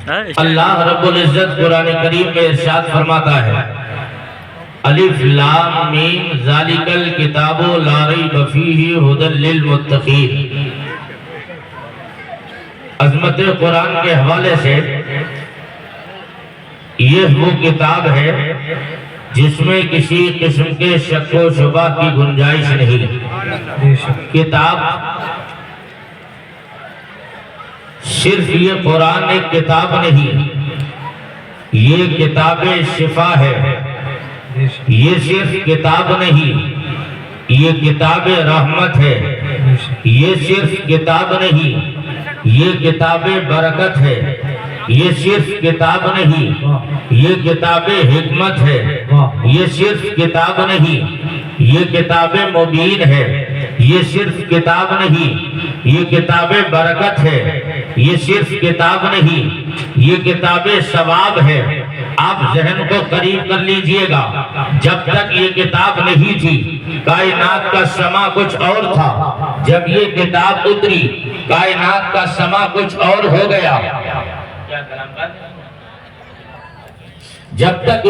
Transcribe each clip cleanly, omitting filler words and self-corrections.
اللہ رب العزت قرآن کریم میں ارشاد فرماتا ہے الف لام میم ذالک الکتاب لا ریب فیہ ھدی للمتقین۔ عظمت قرآن کے حوالے سے یہ وہ کتاب ہے جس میں کسی قسم کے شک و شبہ کی گنجائش نہیں۔ کتاب صرف یہ قرآن ایک کتاب نہیں، یہ کتاب شفا ہے۔ یہ صرف کتاب نہیں، یہ کتاب رحمت ہے۔ یہ صرف کتاب نہیں، یہ کتاب برکت ہے۔ یہ صرف کتاب نہیں، یہ کتاب حکمت ہے۔ یہ صرف کتاب نہیں، یہ کتاب مبین ہے۔ یہ صرف کتاب نہیں، یہ کتاب برکت ہے۔ یہ صرف کتاب نہیں، یہ کتاب ثواب ہے۔ آپ ذہن کو قریب کر لیجئے گا، جب تک یہ کتاب نہیں تھی کائنات کا سما کچھ اور تھا، جب یہ کتاب اتری کائنات کا سما کچھ اور ہو گیا۔ جب تک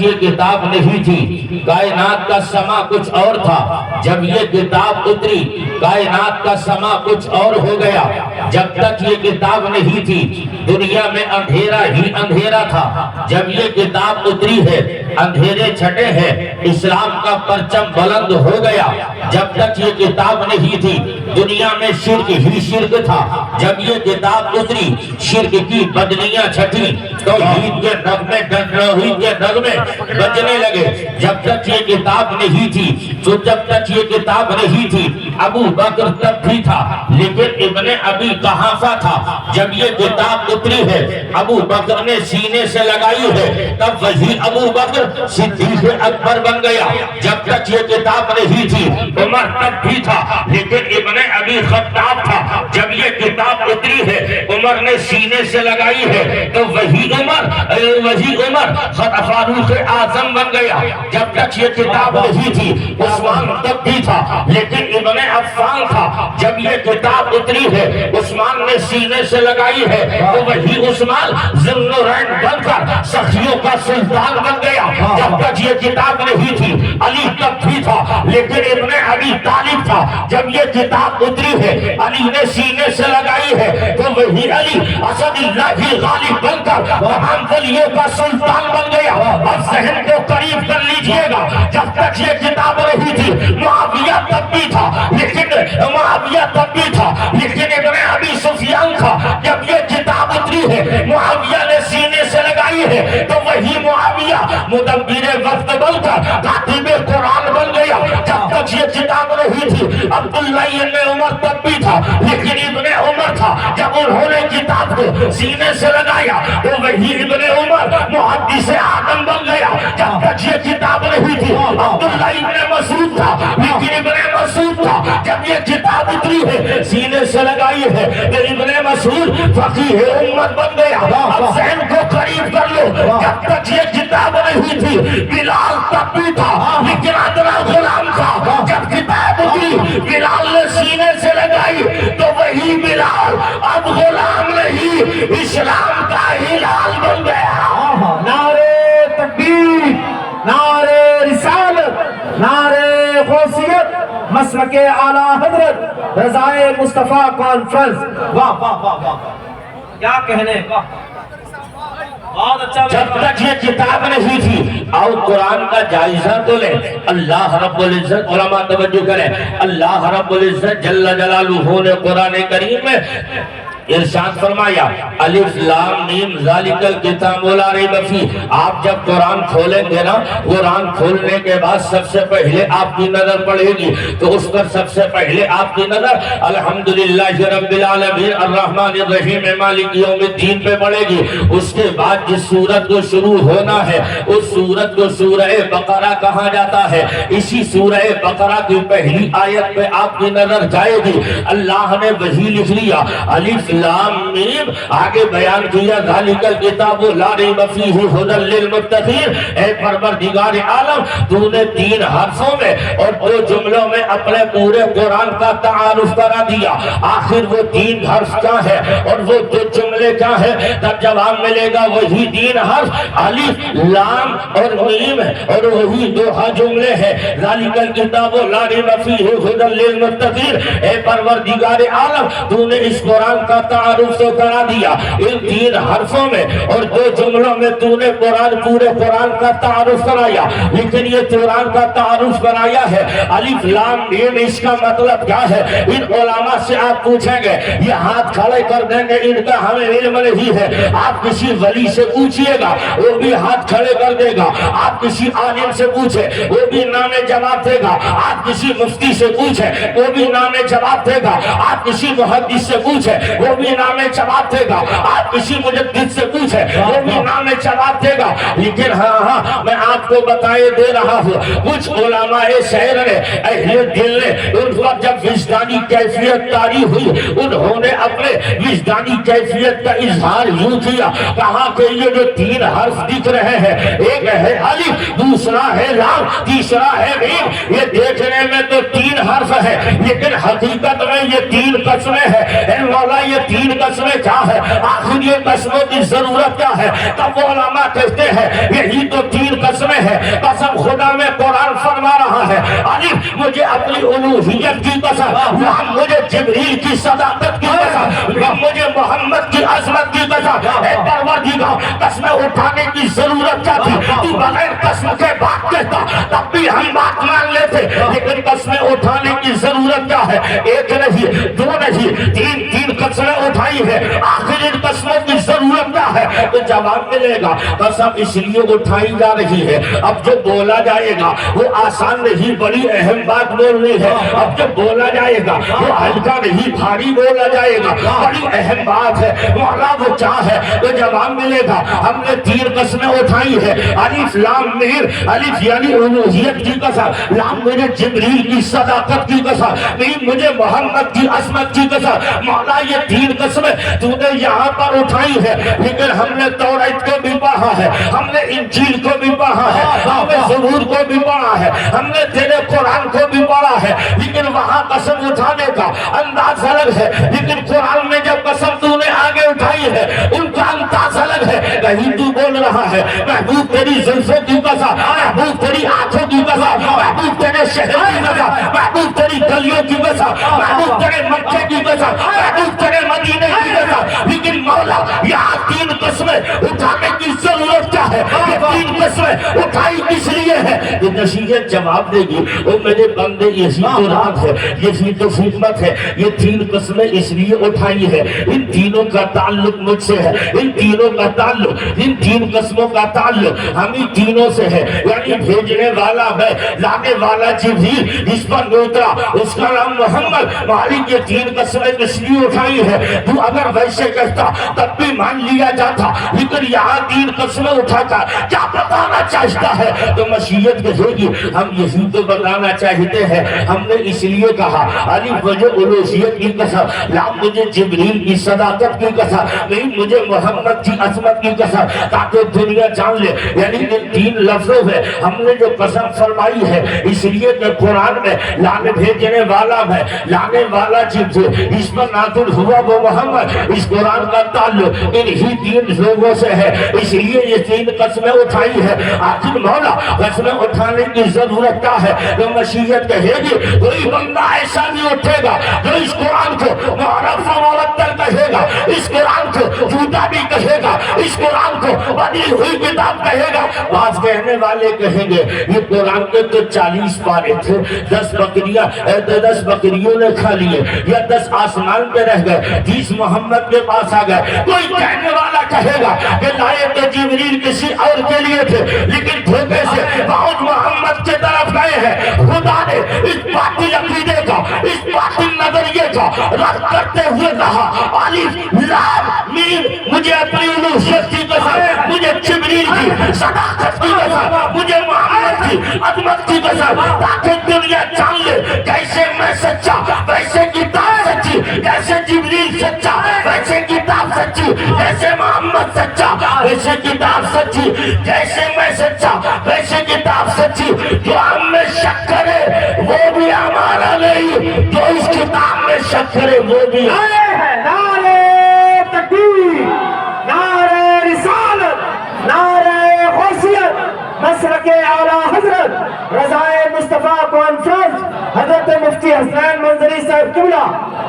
یہ کتاب نہیں تھی کائنات کا سما کچھ اور تھا، جب یہ کتاب اتری کائنات کا سما کچھ اور ہو گیا۔ جب تک یہ کتاب نہیں تھی دنیا میں اندھیرا ہی اندھیرا تھا، جب یہ کتاب اتری ہے اندھیرے چھٹے ہیں، اسلام کا پرچم بلند ہو گیا۔ جب تک یہ کتاب نہیں تھی دنیا میں شرک ہی شرک تھا، جب یہ کتاب اتری شرک کی بدلیاں چھٹی، توحید کے نغمے توحید کے نغمے بجنے لگے۔ جب تک یہ کتاب نہیں تھی تو جب تک یہ کتاب نہیں تھی ابو بکر تب بھی تھا، لیکن ابن ابی قحافہ تھا۔ جب یہ کتاب اتری ہے ابو بکر نے سینے سے لگائی ہے، تب وہی ابو بکر صدیق اکبر بن گیا۔ جب تک یہ کتاب نہیں تھی عمر تب بھی تھا، لیکن ابن ابی خطاب تھا۔ جب یہ کتاب اتری ہے عمر نے سینے سے لگائی ہے تو وہی عمر فاروق اعظم بن گیا۔ جب تک یہ کتاب نہیں تھی عثمان تب بھی تھا، لیکن ابن عفان تھا۔ جب یہ کتاب اتری ہے عثمان نے سینے سے لگائی ہے تو وہی عثمان ذو النورین بن کر سخیوں کا سلطان بن گیا۔ جب تک یہ کتاب نہیں تھی علی تب بھی تھا، لیکن ابن ابی طالب تھا۔ جب یہ کتاب اتری ہے علی نے سینے سے لگائی ہے تو وہی علی اسد اللہ غالب بن کر تمام ولیوں کا سلطان بن گیا۔ اب ذہن کو قریب کر لیجئے گا، جب تک یہ کتاب نہیں تھی معاویہ تب بھی تھا، لیکن ابن ابی سفیان تھا۔ جب یہ کتاب اتری ہے معاویہ نے سینے سے لگائی ہے تو وہی معاویہ مدبر وقت بن کر کاتب قرآن بن گیا۔ جب تک یہ کتاب نہیں تھی عبداللہ ابن عمر تب بھی تھا، لیکن ابن عمر تھا۔ جب انہوں نے کتاب کو سینے سے لگایا تو وہی ابن عمر محدث اعظم بن گیا۔ جب تک یہ کتاب نہیں تھی عبداللہ ابن مسعود تھا، لیکن ابن مسعود تھا۔ جب یہ کتاب اتری ہے سینے سے لگائی ہے تو ابن مسعود فقیہ امت بن گیا۔ اب ذہن کو قریب کر لو، جب تک یہ کتاب نہیں تھی بلال تب بھی تھا، لیکن ادنا غلام تھا۔ جب کتاب اتری بلال نے سینے سے لگائی تو وہی بلال اب غلام نہیں اسلام کا ہلال بن گیا۔ نعرے تکبیر، نعرے رسالت، نعرے غوثیت، مسلک اعلیٰ حضرت رضائے مصطفیٰ کانفرنس۔ واہ واہ واہ واہ، کیا کہنے، بہت اچھا۔ جب تک یہ کتاب نہیں تھی آؤ قرآن کا جائزہ تو لیں۔ اللہ رب العزت، علماء توجہ کریں، اللہ رب العزت جل جلالہ نے قرآن کریم میں ارشاد فرمایا الف لام میم ذالک الکتاب لا ریب فیہ۔ آپ جب قرآن کھولیں گے نا، قرآن کھولنے کے بعد سب سے پہلے آپ کی نظر پڑے گی تو اس پر سب سے پہلے آپ کی نظر الحمدللہ رب العالمین الرحمن الرحیم مالک یوم الدین پہ پڑے گی۔ اس کے بعد جس سورت کو شروع ہونا ہے اس سورت کو سورہ بقرہ کہا جاتا ہے۔ اسی سورہ بقرہ کی پہلی آیت پہ آپ کی نظر جائے گی۔ اللہ نے وہی لکھ لیا الف لام میم آگے بیان کیا ذالک الکتاب لا ریب فیہ ھدی للمتقین۔ اے پروردگار عالم تو نے 3 حرفوں میں اور 2 جملوں میں اپنے پورے قرآن کا تعارف کرا دیا۔ آخر وہ 3 حرف کیا ہے اور وہ 2 جملے کیا ہے؟ تب جواب ملے گا وہی 3 حرف الف لام اور میم اور وہی 2 جملے ہیں ذالک الکتاب لا ریب فیہ ھدی للمتقین۔ اے پروردگار عالم تو نے اس قرآن کا تعارف تو کرا دیا ان 3 حرفوں میں اور 2 جملوں میں تو نے پورے قرآن کا تعارف کرایا، لیکن یہ قرآن کا تعارف کرایا ہے الف لام میم، اس کا مطلب کیا ہے؟ ان علماء سے آپ پوچھیں گے، یہ ہاتھ کھڑے کر دیں گے ان کا ہمیں علم نہیں ہے۔ آپ کسی ولی سے پوچھئے گا وہ بھی ہاتھ کھڑے کر دے گا، آپ کسی عالم سے پوچھیں وہ بھی نام جواب دے گا، آپ کسی مفتی سے پوچھیں وہ بھی نام جواب دے گا، آپ کسی محدث سے پوچھیں وہ بھی نام جواب دے گا، آپ کسی مجدد سے پوچھیں وہ بھی نام جواب دے گا۔ لیکن ہاں میں آپ کو بتائے دے رہا ہوں، کچھ علماء شہر نے اہل دل نے ان پر جب وجدانی کیفیت طاری ہوئی انہوں نے اپنے وجدانی کیفیت کا اظہار یوں کیا، کہا کہ یہ جو 3 حرف دکھ رہے ہیں، ایک ہے الف، دوسرا ہے لام، تیسرا ہے میم، یہ دیکھنے میں تو 3 حرف ہے لیکن حقیقت میں یہ 3 قسمیں ہیں۔ اے مولا یہ 3 قسمیں کیا ہے؟ آخر یہ قسموں کی ضرورت کیا ہے؟ تب علماء کہتے ہیں یہی تو 3 قسمیں ہیں۔ قسم خدا میں قرآن فرما رہا ہے الف مجھے اپنی الوہیت کی قسم، لام مجھے جبریل کی صداقت کی قسم، لام مجھے محمد کی عظمت کی قسم۔ اے پروردگار قسمیں اٹھانے کی ضرورت کیا تھی؟ تو بغیر قسم کے بات کہتا تب بھی ہم بات مان لیتے، لیکن قسمیں اٹھانے کی ضرورت کیا ہے؟ 1 نہیں 2 نہیں 3 قسمیں اٹھائی ہے، آخر ان قسموں کی ضرورت کیا ہے؟ تو جواب ملے گا قسم اس لیے اٹھائی جا رہی ہے اب جو بولا جائے گا وہ آسان نہیں، بڑی اہم بات بولنی ہے۔ اب جو بولا جائے گا وہ ہلکا نہیں، بھاری بولا جائے گا، بڑی اہم بات ہے۔ مولا وہ کیا ہے؟ تو جواب ملے گا ہم نے 3 قسمیں اٹھائی ہے، الف لام میم، الف یعنی الوہیت کی قسم، لام مجھے جبریل کی صداقت کی قسم، میم مجھے محمد کی عظمت کی قسم۔ مولا یہ 3 قسمیں تو نے یہاں پر اٹھائی ہے، لیکن ہم نے توریت کو بھی پڑھا ہے، ہم نے انجیل کو بھی پڑھا ہے، ہم نے زبور کو بھی پڑھا ہے، ہم نے تیرے قرآن کو بھی پڑھا ہے، لیکن وہاں قسم اٹھانے کا انداز الگ ہے۔ لیکن قرآن میں جب قسم تو نے آگے اٹھائی ہے ان کا انداز الگ ہے۔ کہیں تو بول رہا ہے محبوب تیری زلفوں کی قسم، محبوب تیری آنکھوں کی قسم، محبوب تیرے شہر کی قسم، محبوب تیری گلیوں کی قسم، محبوب تیرے مکے کی قسم، محبوب تیرے مدینے کی قسم۔ لیکن مولا یہاں 3 قسمیں اٹھانے کی ضرورت کیا ہے؟ یہ 3 قسمیں اٹھائی کس لیے ہے؟ یہ نصیحت جواب دے گی وہ میرے بندے یہی تو راز ہے، یہی تو حکمت ہے۔ یہ 3 قسمیں اس لیے اٹھائی ہے، ان تینوں کا تعلق مجھ سے ہے، ان تینوں کا تعلق، ان 3 قسموں کا تعلق ہمیں تینوں سے ہے۔ یعنی بھیجنے والا میں، لانے والا جبریل، جس پر اترا اس کا نام محمد۔ مالک یہ 3 قسمیں اس لیے اٹھائی ہے، تو اگر ویسے کہتا تب بھی مان لیا جاتا، لیکن یہاں 3 قسمیں اٹھا کر کیا بتانا چاہتا ہے؟ تو مشیت کہے گی ہم یہی تو بتانا چاہتے ہیں۔ ہم نے اس لیے کہا الف مجھے الوہیت کی قسم، لام مجھے جبریل کی صداقت کی قسم، میم مجھے محمد کی عظمت کی قسم، تاکہ دنیا جان لے۔ یعنی ان 3 لفظوں میں ہم نے جو قسم فرمائی ہے اس لیے کہ قرآن میں لانے بھیجنے والا میں، لانے والا جبریل، اس پر نازل ہوا وہ محمد، اس قرآن کا تعلق انہی 3 لوگوں سے ہے، اس لیے یہ 3 قسمیں اٹھائی ہے۔ آخر مولا قسمیں اٹھانے کی ضرورت کیا ہے؟ تو مشیت کہے گی کوئی بندہ ایسا نہیں اٹھے گا جو اس قرآن کو محرف و معطل کہے گا، اس قرآن کو جھوٹا بھی کہے گا، اس قرآن کو بدلی ہوئی کتاب کہے گا۔ بعض کہنے والے کہیں گے یہ قرآن کے تو 40 پارے تھے، 10 بکریوں نے کھا لیے، یا 10 آسمان پہ رہ گئے، 30 محمد کے پاس آ گئے۔ کوئی کہنے والا کہے گا کہ لائے تو جبریل کسی اور کے لیے تھے، لیکن دھوکے سے بہت محمد کی طرف گئے ہیں۔ خدا نے اس باطل عقیدے کا، اس باطل نظریے کا رد کرتے ہوئے کہا الف لام میم مجھے اپنی الوہیت کی قسم، مجھے جبریل کی صداقت کی قسم، مجھے محمد کی عظمت کی قسم، تاکہ دنیا جان لے کیسے میں سچا، ویسے کتاب سچی سچی جیسے جبریل سچا، ویسے کتاب سچی جیسے محمد سچا، ویسے کتاب سچی جیسے میں سچا، ویسے کتاب سچی۔ جو ہم میں شک کرے وہ بھی ہمارا نہیں، جو اس کتاب میں شک کرے وہ بھی نعرے تکبیر، نعرے رسالت، نعرے غوثیت، مسلک اعلیٰ حضرت رضائے مصطفیٰ کانفرنس حضرت مفتی حسنین منظری صاحب قبلہ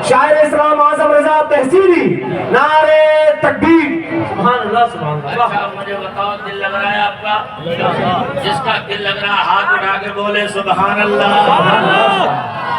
شاعر اسلام اعظم رضا تحصیلی، نعرے تکبیر۔ سبحان اللہ سبحان اللہ۔ اچھا مجھے بتاؤ دل لگ رہا ہے آپ کا؟ جس کا دل لگ رہا ہے ہاتھ اٹھا کے بولے سبحان اللہ۔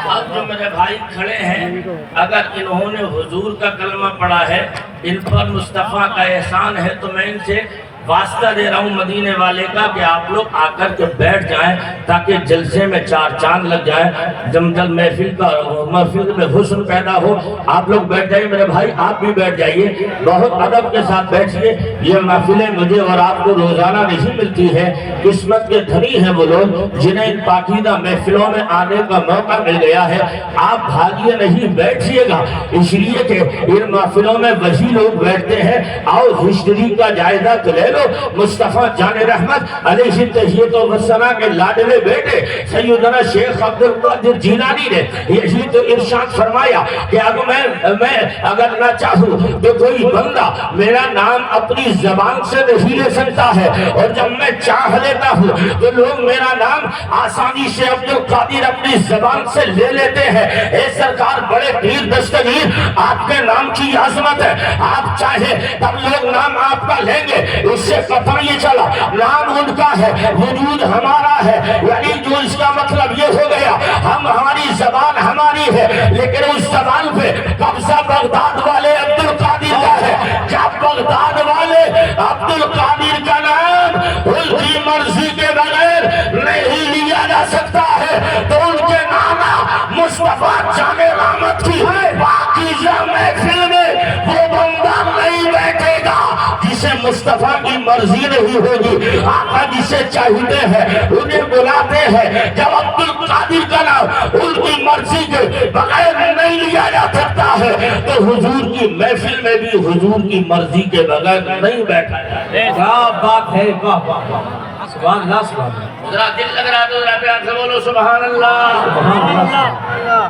اب جو میرے بھائی کھڑے ہیں، اگر انہوں نے حضور کا کلمہ پڑھا ہے، ان پر مصطفیٰ کا احسان ہے، تو میں ان سے واسطہ دے رہا ہوں مدینے والے کا کہ آپ لوگ آ کر کے بیٹھ جائیں تاکہ جلسے میں چار چاند لگ جائیں، جمجل محفل میں حسن پیدا ہو۔ آپ لوگ بیٹھ جائیے میرے بھائی، آپ بھی بیٹھ جائیے، بہت ادب کے ساتھ بیٹھیے۔ یہ محفلیں مجھے اور آپ کو روزانہ نہیں ملتی ہے، قسمت کے دھنی ہیں وہ لوگ جنہیں ان پاکیزہ محفلوں میں آنے کا موقع مل گیا ہے۔ آپ بھاگیے نہیں، بیٹھیے گا، اس لیے کہ ان محفلوں میں وہی لوگ بیٹھتے ہیں۔ آؤ ہسٹری کا جائزہ تو لے لو۔ مصطفیٰ جان رحمت علیہ تحیت و وسنا کے لاڈلے بیٹے سیدنا شیخ عبد القادر جیلانی نے یہی تو ارشاد فرمایا کہ میں اگر نہ چاہوں تو کوئی بندہ میرا نام اپنی زبان سے نہیں لے سکتا ہے، اور جب میں چاہ لیتا ہوں تو لوگ میرا نام آسانی سے عبد القادر اپنی زبان سے لے لیتے ہیں۔ اے سرکار بڑے پیر دستگیر، آپ کے نام کی عظمت ہے، آپ چاہیں تب لوگ نام آپ کا لیں گے۔ اس سے پتہ یہ چلا نام ان کا ہے، وجود ہمارا ہے، یعنی جو اس کا مطلب یہ ہو گیا ہماری زبان ہماری ہے، لیکن اس زبان پہ قبضہ بغداد والے عبد القادر کا ہے۔ جب بغداد والے عبد القادر کا نام ان کی مرضی کے بغیر نہیں لیا جا سکتا ہے تو ان کے نانا مصطفیٰ جان رحمت کی پاکیزہ محفل میں وہ بندہ نہیں بیٹھے گا جسے مصطفیٰ کی مرضی نہیں ہوگی۔ آقا جسے چاہتے ہیں انہیں بلاتے ہیں، جب عبد القادر کا نام ان کی مرضی کے بغیر نہیں لیا جا سکتا ہے تو حضور کی محفل میں بھی حضور کی مرضی کے بغیر نہیں بیٹھا جائے۔ کیا بات ہے، واہ واہ واہ، سبحان اللہ سبحان اللہ۔ ذرا دل لگ رہا تو ذرا پیار سے بولو سبحان اللہ۔ سبحان اللہ۔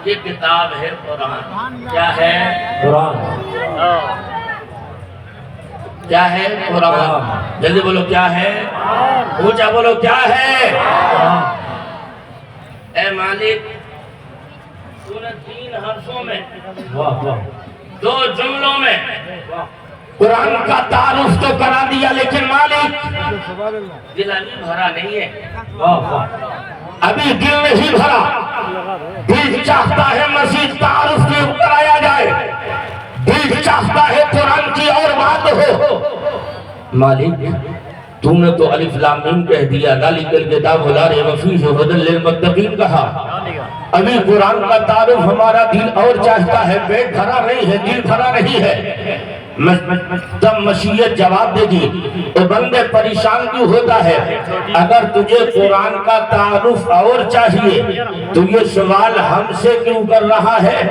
یہ کتاب ہے قرآن۔ کیا ہے؟ قرآن۔ کیا ہے؟ قرآن۔ جلدی بولو کیا ہے؟ اونچا بولو کیا ہے؟ اے مالک تو نے 3 حرفوں میں، واہ واہ، 2 جملوں میں قرآن کا تعارف تو کرا دیا، لیکن مالک دل ابھی بھرا نہیں ہے۔ واہ واہ، ابھی دل نہیں بھرا، دل چاہتا ہے مزید تعارف کی کرایا جائے، دل چاہتا ہے قرآن کی اور بات ہو۔ مالک تم نے تو الف لام میم کہہ دیا، ذالک الکتاب لا ریب فیہ ھدی للمتقین کہا، ابھی قرآن کا تعارف ہمارا دل اور چاہتا ہے، پیٹ بھرا نہیں ہے، دل بھرا نہیں ہے۔ تب مشیت جواب دے دی، تو بندے پریشان کیوں ہوتا ہے؟ اگر تجھے قرآن کا تعارف اور چاہیے تو یہ سوال ہم سے کیوں کر رہا ہے؟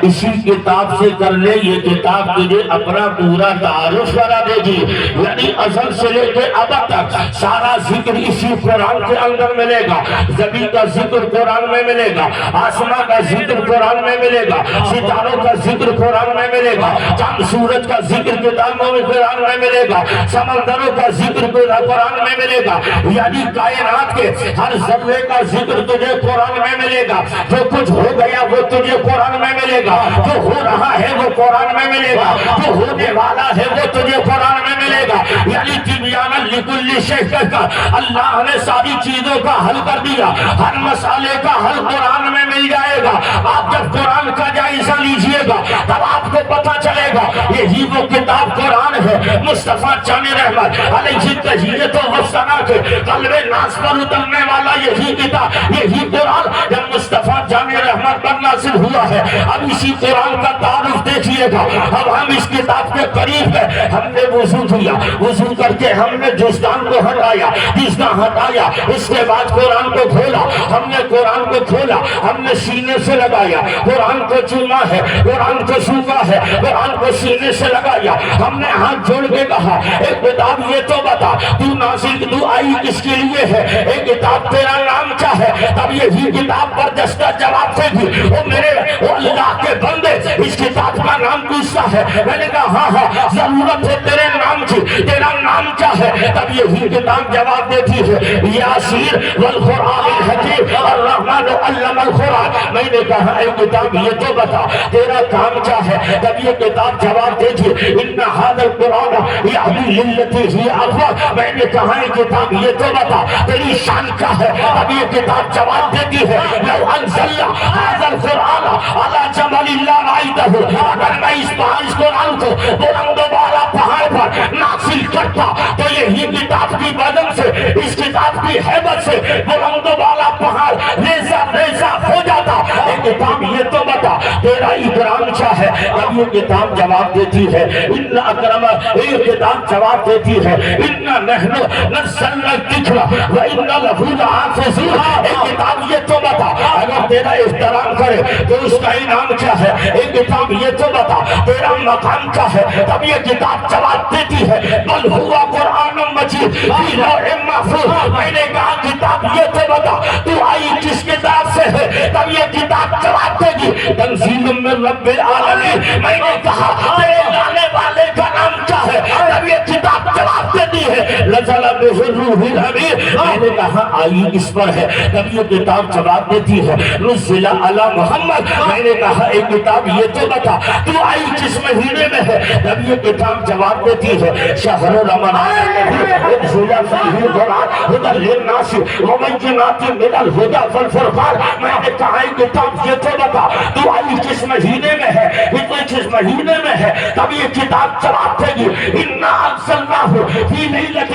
اسی کتاب سے کر لے، یہ کتاب تجھے اپنا پورا تعارف کرا دے گی، یعنی ازل سے لے کے اب تک سارا ذکر اسی قرآن کے اندر ملے گا۔ زمین کا ذکر قرآن میں ملے گا، آسمان کا ذکر قرآن میں ملے گا، ستاروں کا ذکر قرآن میں ملے گا، چاند سورج کا ذکر کتابوں میں قرآن میں ملے گا، سمندروں کا ذکر قرآن میں ملے گا، یعنی کائنات کے ہر ذرے کا ذکر تجھے قرآن میں ملے گا۔ جو کچھ ہو گیا وہ تجھے قرآن میں ملے گا، جو ہو رہا ہے وہ قرآن میں ملے گا، جو ہونے والا ہے وہ تجھے قرآن میں ملے گا، یعنی تبیانا لکل شیء کا اللہ نے ساری چیزوں کا حل کر دیا، ہر مسئلے کا حل قرآن میں مل جائے گا۔ آپ جب قرآن کا جائزہ لیجئے گا تب آپ کو پتہ چلے گا یہی وہ کتاب قرآن ہے۔ مصطفیٰ جان رحمت علیہ تحیت و ثنا کے قلب ناس پر اترنے والا یہی کتاب یہی قرآن جب مصطفیٰ جان رحمت پر نازل ہوا ہے. اب اسی قرآن کا تعارف دیکھیے گا. اب ہم اس کتاب کے قریب ہیں. ہم نے وضو کیا, وضو کر کے ہم نے جسدان کو ہٹایا, جسدان ہٹایا, اس کے بعد قرآن کو کھولا. ہم نے قرآن کو کھولا, ہم نے سینے سے لگایا, قرآن کو چوما ہے, قرآن کو چھوپا ہے, قرآن کو سینے سے لگایا. ہم نے ہاتھ جوڑ کے کہا ایک کتاب یہ تو بتا تو نازل تو آئی کس کے لیے ہے, ایک کتاب تیرا نام کیا ہے. تب یہی کتاب پر دستہ جواب دے گی وہ میرے وہ اللہ کے بندے اس کتاب کا نام پوچھتا ہے. میں نے کہا ہاں ہاں ضرورت ہے تیرے نام کی, تیرا نام کیا ہے. تب یہی کتاب جواب دیتی ہے یاسین والقرآن الحکیم الرحمن علم القرآن. میں نے کہا اے کتاب یہ تو بتا تیرا کام کیا ہے. تب یہ کتاب جواب دیتی ہے ان ھذا القرآن یہدی للتی ہی اقوم. میں نے کہا اے کتاب یہ تو بتا تیری شان کیا ہے. اب یہ کتاب جواب دیتی ہے لو انزلنا ھذا القرآن علی جبل لرأیتہ. اگر میں اس قرآن کو بلند و بالا پہاڑ پر نازل کرتا تو یہی کتاب کی بدن سے اس کتاب کی ہیبت سے بلند و بالا پہاڑ ریزہ ریزہ ہو جاتا. ایک کتاب یہ تو بتا تیرا اکرام کیا ہے. اب یہ کتاب جواب دیتی ہے ان اکرم, یہ کتاب جواب دیتی ہے ان نحن نزلنا الذکر وإنا لہ لحافظون. ایک کتاب یہ تو بتا اگر تیرا احترام کرے تو اس کا انعام کیا ہے. ایک کتاب یہ تو بتا تیرا مقام کیا ہے. تب یہ کتاب جواب دیتی ہے بل ہوا قرآن مجید فی لوح محفوظ. میں نے کہا کتاب یہ تو بتا تو آئی کس کتاب سے ہے. تب یہ کتاب جواب دے گی تنزیل من رب العالمین. میں نے کہا تیرے لانے والے کا نام کیا ہے. تب یہ کتاب جواب دیتی ہے نزل بہ الروح الامین. میں نے کہا آئی اس پر ہے. تب یہ کتاب جواب دیتی ہے نزل علی محمد. میں نے کہا ایک کتاب یہ تو بتا تو آئی کس مہینے میں ہے. تب یہ کتاب جواب دیتی ہے شہر رمضان انزل فیہ القرآن ھدی للناس وبینات من الھدی والفرقان. میں نے کہا ایک کتاب یہ تو بتا تو آئی کس مہینے میں ہے, کس مہینے میں ہے. تب یہ کتاب جواب دے گی انا انزلناہ فی لیلۃ,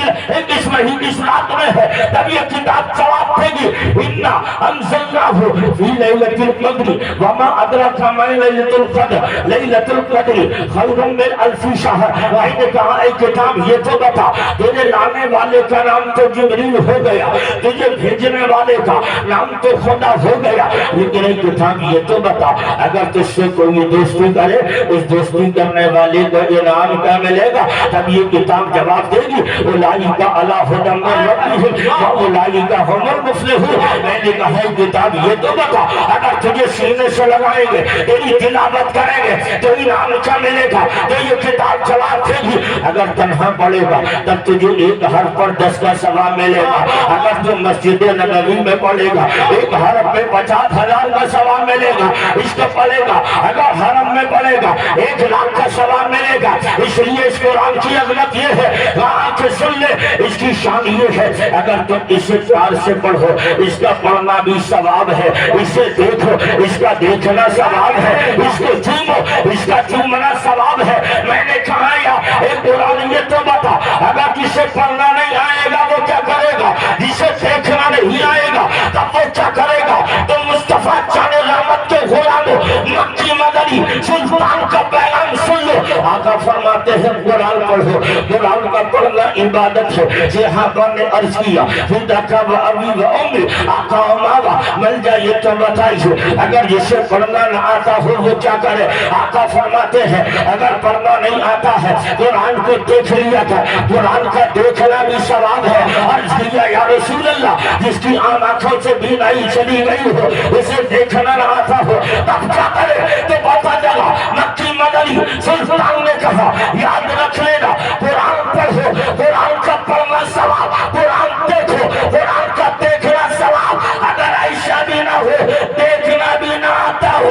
اس مہینے اس رات میں ہے. تب یہ کتاب جواب دے گی انا انزلناہ فی لیلۃ القدر وما ادراک ما لیلۃ القدر لیلۃ القدر خیر من الف شہر. میں نے کہا اے کتاب یہ تو بتا تیرے لانے والے کا نام تو جبریل ہو گیا, تجھے بھیجنے والے کا نام تو خدا ہو گیا. لیکن اے کتاب یہ تو بتا اگر تجھ سے کوئی دوستی کرے اس دوستی کرنے والے کو انعام کیا ملے گا. تب یہ کتاب جواب دے گی اولئک علی ھدی من ربہم واولئک ھم المفلحون. میں نے کہا اے کتاب یہ تو بتا اگر تجھے سینے سے لگائیں گے تیری تلاوت کریں گے تو انعام کیا ملے گا. تو یہ کتاب جواب دے گی اگر تنہا پڑھے گا تب تجھے ایک حرف پر 10 کا ثواب ملے گا. اگر تو مسجد نبوی میں پڑھے گا ایک حرف پہ 50,000 کا ثواب ملے گا. اس کو پڑھے گا اگر حرم میں پڑھے گا 1,00,000 کا ثواب ملے گا. اس لیے اس قرآن کی عظمت یہ ہے آنکھ سن لے اس کی شان یہ ہے اگر تم اسے پیار سے پڑھو اس کا پڑھنا بھی ثواب ہے. اسے دیکھو اس کا دیکھنا ثواب ہے. اس کو چومو اس کا چومنا ثواب ہے. میں نے کہا یا ایک قرآن یہ تو بتا اگر جسے پڑھنا نہیں آئے گا وہ کیا کرے گا, جسے دیکھنا نہیں آئے گا تب وہ کیا کرے گا. تو مصطفیٰ جان رحمت کے غلاموں مکی مدنی سلطان کا پیغام سن لو. آقا فرماتے ہیں قرآن پڑھو. قرآن کا پڑھنا عبادت ہے. صحابہ نے عرض کیا فداک و ابی و امی, آقا و ماما مل جائے تو بتائیے اگر جسے پڑھنا نہ آتا ہو وہ کیا کرے. آقا فرماتے ہیں اگر پڑھنا نہیں آتا ہے قرآن کو دیکھ لیا تھا. قرآن کا دیکھنا بھی ثواب ہے. عرض کیا یا رسول اللہ جس کی عام آنکھوں سے بینائی چلی گئی ہو اسے دیکھنا نہ آتا ہو تب کیا کرے. تو پتا چلا مکی مدنی سلطان نے کہا یاد رکھ لینا قرآن پڑھو, قرآن کا پڑھنا ثواب, قرآن دیکھو قرآن کا دیکھنا ثواب. اگر ایسا بھی نہ ہو دیکھنا بھی نہ آتا ہو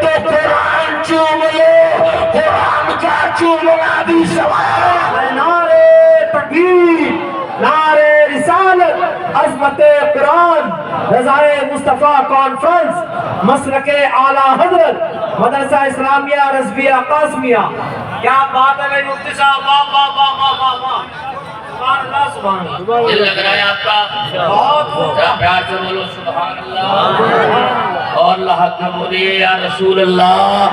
تو قرآن چوم لو, قرآن کا چومنا بھی ثواب. نعرے تکبیر, نعرے رسالت, عظمت قرآن, رضائے مصطفیٰ کانفرنس, مسلک اعلیٰ حضرت, مدرسہ اسلامیہ رضویہ قاسمیہ. کیا بات ہے بھائی مفتی صاحب، واہ واہ واہ واہ واہ واہ، سبحان اللہ سبحان اللہ، دل لگ رہا ہے آپ کا؟ بہت خوب، ذرا پیار سے بولو سبحان اللہ، اور اللہ کا بولیے یا رسول اللہ۔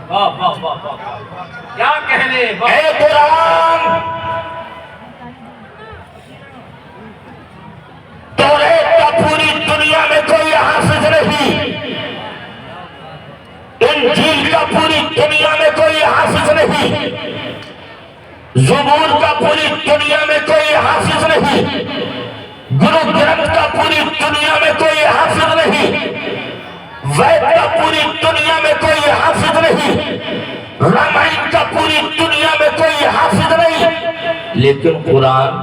واہ واہ واہ واہ، کیا کہنے، اے قرآن، توریت کا پوری دنیا میں کوئی حافظ نہیں، انجیل کا پوری دنیا میں کوئی حافظ نہیں، زبور کا پوری دنیا میں کوئی حافظ نہیں، گرو گرنتھ کا پوری دنیا میں کوئی حافظ نہیں، وید کا پوری دنیا میں کوئی حافظ نہیں، رامائن کا پوری دنیا میں کوئی حافظ نہیں، لیکن قرآن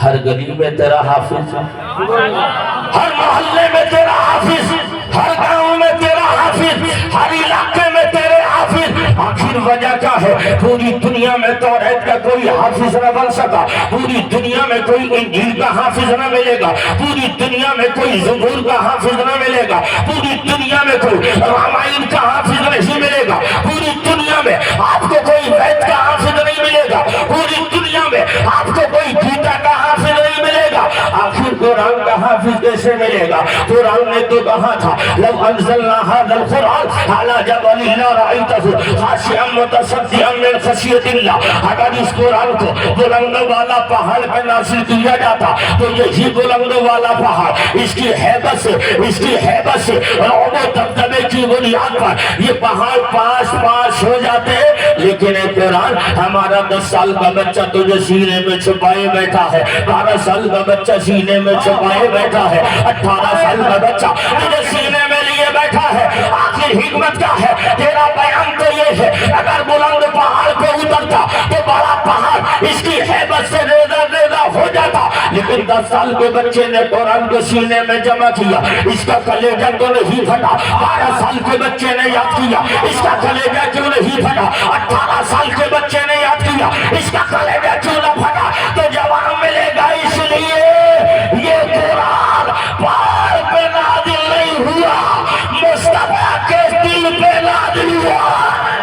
ہر گلی میں تیرا حافظ، ہر محلے میں تیرا حافظ، ہر گاؤں میں تیرا حافظ، ہر علاقے میں تیرے حافظ۔ آخر وجہ کیا ہے؟ پوری دنیا میں توریت کا کوئی حافظ نہ بن سکا، پوری دنیا میں کوئی انجیل کا حافظ نہ ملے گا، پوری دنیا میں کوئی زبور کا حافظ نہ ملے گا، پوری دنیا میں کوئی رامائن کا حافظ نہیں ملے گا، پوری دنیا میں آپ کو کوئی وید کا حافظ نہیں ملے گا، پوری دنیا میں آپ کو کوئی گیتا کا حافظ نہیں ملے گا۔ آخر قرآن کا حافظ کیسے ملے گا؟ قرآن نے تو کہا تھا لو انزلنا هذا القرآن على جبل لرأيته خاشعا متصدعا من خشية الله، اگر اس قرآن کو بلند والا پہاڑ پہ نازل کیا جاتا تو یہی بلند والا پہاڑ اس کی ہیبت سے رعب و دبدبے کی بنیاد پر یہ پہاڑ پاس ہو جاتے ہیں، لیکن اے قرآن ہمارا 10 سال کا بچہ تجھے سینے میں چھپائے بیٹھا ہے، 12 سال کا بچہ سینے میں چھپائے بیٹھا ہے، 18 سال کا بچہ تجھے سینے میں لیے بیٹھا ہے۔ آخر حکمت کیا ہے؟ تیرا بیان تو یہ ہے اگر بلند پہاڑ پہ اترتا تو بڑا پہاڑ اس کی ہیبت سے ریزہ ہو جاتا، لیکن 10 سال کے بچے نے قرآن کو سینے میں جمع کیا، اس کا کلیجہ تو نہیں پھٹا، 12 سال کے بچے نے یاد کیا، اس کا کلیجہ کیوں نہیں پھٹا، 18 سال کے بچے نے یاد کیا، اس کا کلیجہ کیوں نہ پھٹا؟ تو جواب ملے گا اس لیے یہ قرآن پہاڑ پہ نازل نہیں ہوا، مصطفیٰ کے دل پہ نازل ہوا۔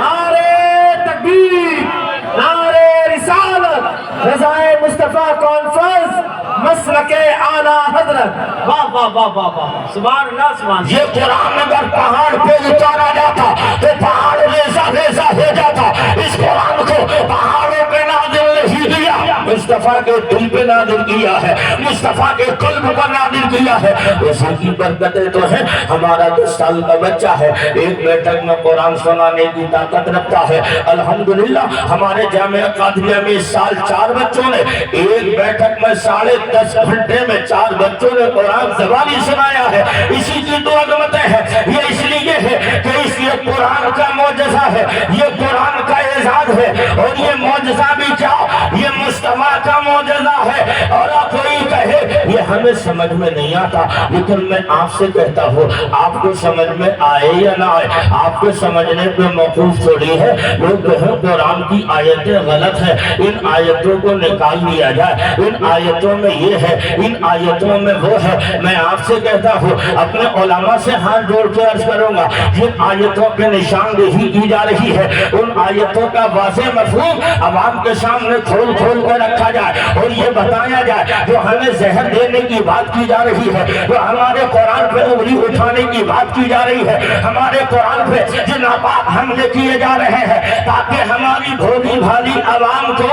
نعرے تکبیر، نعرے رسالت، رضائے مصطفیٰ کانفرنس، مسلک اعلیٰ حضرت، واہ واہ واہ واہ واہ، سبحان اللہ سبحان اللہ۔ یہ قرآن اگر پہاڑ پہ اتارا جاتا تو پہاڑ ریزہ ہو جاتا، اس قرآن کو پہاڑوں پہ نازل نہیں کیا، مصطفیٰ کے دل پہ نازل کیا ہے، مصطفیٰ کے قلب پر نازل کیا ہے۔ ایسا کی برکتیں تو ہیں، ہمارا 10 سال کا بچہ ہے، ایک بیٹھک میں قرآن سنانے کی طاقت رکھتا ہے۔ الحمدللہ ہمارے جامعہ قادریہ میں اس سال 4 بچوں نے ایک بیٹھک میں 10.5 گھنٹے میں 4 بچوں نے قرآن زبانی سنایا ہے۔ اسی کی تو عظمتیں ہیں، یہ اس لیے ہے کہ اس یہ قرآن کا معجزہ ہے، یہ قرآن کا اعزاز ہے، اور یہ معجزہ بھی کیا، یہ مصطفیٰ کا معجزہ ہے۔ اور کوئی کہے یہ ہمیں سمجھ میں نہیں آتا، لیکن میں آپ سے کہتا ہوں آپ کو سمجھ میں آئے یا نہ آئے، آپ کو سمجھنے پہ موقوف تھوڑی ہے۔ لوگ کہیں قرآن کی آیتیں غلط ہیں، ان آیتوں کو نکال لیا جائے، ان آیتوں میں یہ ہے، ان آیتوں میں وہ ہے۔ میں آپ سے کہتا ہوں اپنے علماء سے ہاتھ جوڑ کے عرض کروں گا، جن آیتوں پہ نشاندہی کی جا رہی ہے ان آیتوں کا واضح مفہوم عوام کے سامنے کھول کے رکھا جائے، اور یہ بتایا جائے جو ہمیں زہر دینے کی بات کی جا رہی ہے، جو ہمارے قرآن پہ انگلی اٹھانے کی بات کی جا رہی ہے، ہمارے قرآن پہ جو ناپاک حملے کیے جا رہے ہیں، تاکہ ہماری بھولی بھالی عوام کو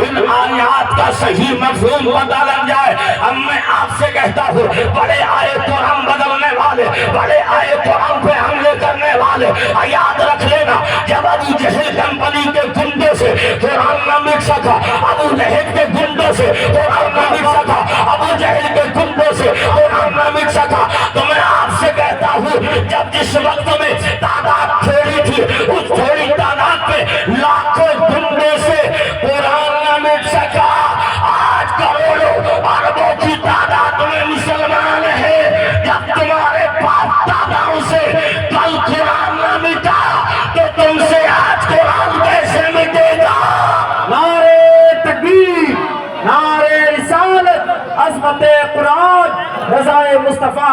ان آیات کا صحیح مفہوم پتہ لگ جائے۔ اب میں آپ سے کہتا ہوں بڑے آئے قرآن بدلنے والے، بڑے آئے قرآن پہ حملے کرنے والے، یاد رکھ لینا جب ابو جہل کمپنی کے گنڈے سے قرآن نہ مٹ سکا، ابو لہب کے گنڈوں سے قرآن نہ مٹ سکا، ابو جہل کے گنڈوں سے قرآن نہ مٹ سکا، تو میں آپ سے کہتا ہوں جب جس وقت میں تعداد تھوڑی تھی اس تھوڑی تعداد پہ لاکھوں گنڈے سے قرآن نہ مٹ سکا، آج کروڑوں اربوں کی تعداد میں مسلمان ہیں۔ جب تمہارے پاس داداؤں سے کل قرآن نہ مٹا تو تم سے آج قرآن کیسے مٹے گا؟ نعرے تکبیر، نعرے رسالت، عظمت قرآن، رضائے مصطفیٰ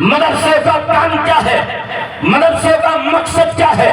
مدرسے کا کام کیا ہے، مدرسے کا مقصد کیا ہے،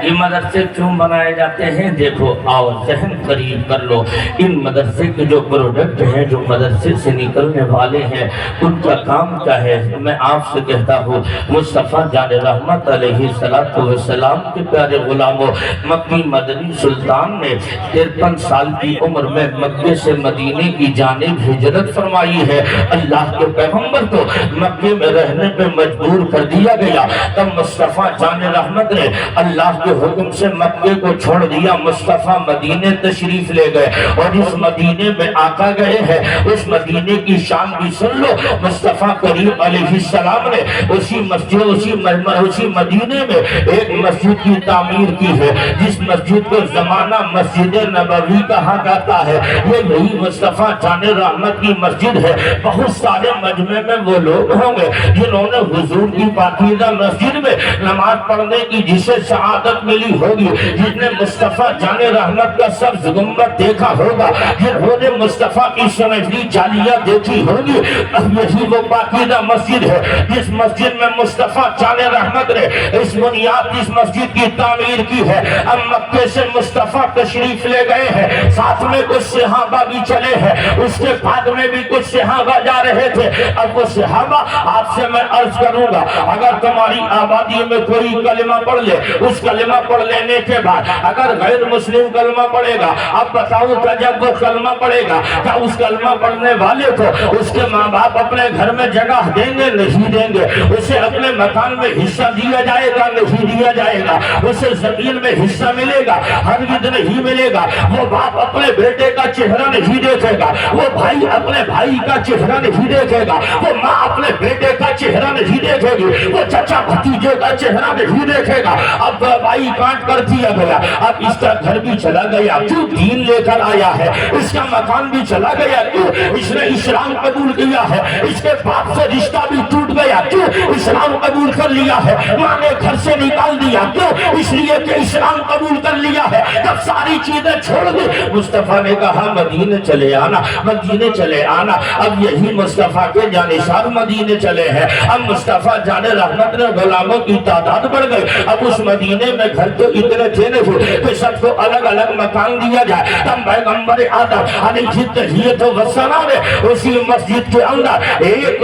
یہ مدرسے کیوں بنائے جاتے ہیں؟ دیکھو آؤ ذہن قریب کر لو، ان مدرسے کے جو پروڈکٹ ہیں، جو مدرسے سے نکلنے والے ہیں، ان کا کام کیا ہے؟ میں آپ سے کہتا ہوں، مصطفیٰ جان رحمت علیہ السلام کے پیارے غلاموں، مکی مدنی سلطان نے 53 سال کی عمر میں مکے سے مدینے کی جانب ہجرت فرمائی ہے۔ اللہ کے پیغمبر کو مکے میں رہنے پہ مجبور کر دیا گیا، تب مصطفیٰ جان رحمت نے اللہ کے حکم سے مکے کو چھوڑ دیا، مصطفیٰ مدینے تشریف لے گئے، اور اس مدینے میں آقا گئے ہیں، اس مدینے کی شان بھی سن لو۔ مصطفیٰ کریم علیہ السلام نے اسی مسجد اسی مدینے میں ایک مسجد کی تعمیر کی ہے، جس مسجد کو زمانہ مسجد نبوی کہا جاتا ہے۔ یہ یہی مصطفیٰ جان رحمت کی مسجد ہے۔ بہت سارے مجمع میں وہ لوگ ہوں گے جنہوں نے حضور کی پاکیزہ مسجد میں نماز پڑھنے کی جسے سعادت ملی ہوگی، جس نے مصطفیٰ جان رحمت کا سبز گنبد دیکھا ہوگا، جنہوں نے مصطفیٰ کی سنہری جالیاں دیکھی ہوگی، اب یہی وہ پاکیزہ مسجد ہے جس مسجد میں مصطفیٰ جان رحمت نے اس بنیاد اس مسجد کی تعمیر کی ہے۔ اب مکے سے مصطفیٰ تشریف لے گئے ہیں، ساتھ میں کچھ صحابہ بھی چلے ہیں، اس کے بعد میں بھی کچھ صحابہ جا رہے تھے۔ اب وہ صحابہ آپ سے میں عرض کروں گا، اگر تمہاری آبادی میں کوئی کلمہ پڑھ لے، اس کلمہ پڑھ لینے کے بعد اگر غیر مسلم کلمہ پڑھے گا، اب بتاؤ کہ جب وہ کلمہ پڑھے گا کیا اس کلمہ پڑھنے والے کو اس کے ماں باپ اپنے گھر میں جگہ دیں گے؟ نہیں دیں گے۔ اسے اپنے مکان میں حصہ دیا جائے گا؟ نہیں دیا جائے گا۔ اسے زمین میں حصہ ملے گا؟ ہرگز نہیں ملے گا۔ وہ باپ اپنے بیٹے کا چہرہ نہیں دیکھے گا، وہ بھائی اپنے بھائی کا چہرہ نہیں دیکھے گا، وہ ماں اپنے بیٹے کا چہرہ نہیں دیکھے گی، وہ چچا بھتیجے کا چہرہ نہیں دیکھے گا۔ اب بھائی کاٹ کر دیا گیا، اب اس کا گھر بھی چلا گیا، کیوں دین لے کر آیا ہے، اس کا مکان بھی چلا گیا، کیوں اس نے اسلام قبول کیا ہے، اس کے باپ سے رشتہ بھی ٹوٹ گیا، کیوں اسلام قبول کر لیا ہے، ماں نے گھر سے نکال دیا، کیوں اس لیے کہ اسلام قبول کر لیا ہے۔ جب ساری چیزیں چھوڑ دی، مصطفیٰ نے کہا مدینے چلے آنا، مدینے چلے آنا۔ اب یہی مصطفیٰ کے جانشار مدینے چلے ہیں۔ اب مصطفیٰ جان رحمت نے غلاموں کی تعداد بڑھ گئی، اب اس مدینے میں گھر تو اتنے تھے نہیں کہ سب کو الگ الگ مکان دیا جائے۔ تب پیغمبر آدم علیہ التحیت والسلام نے اسی مسجد کے اندر ایک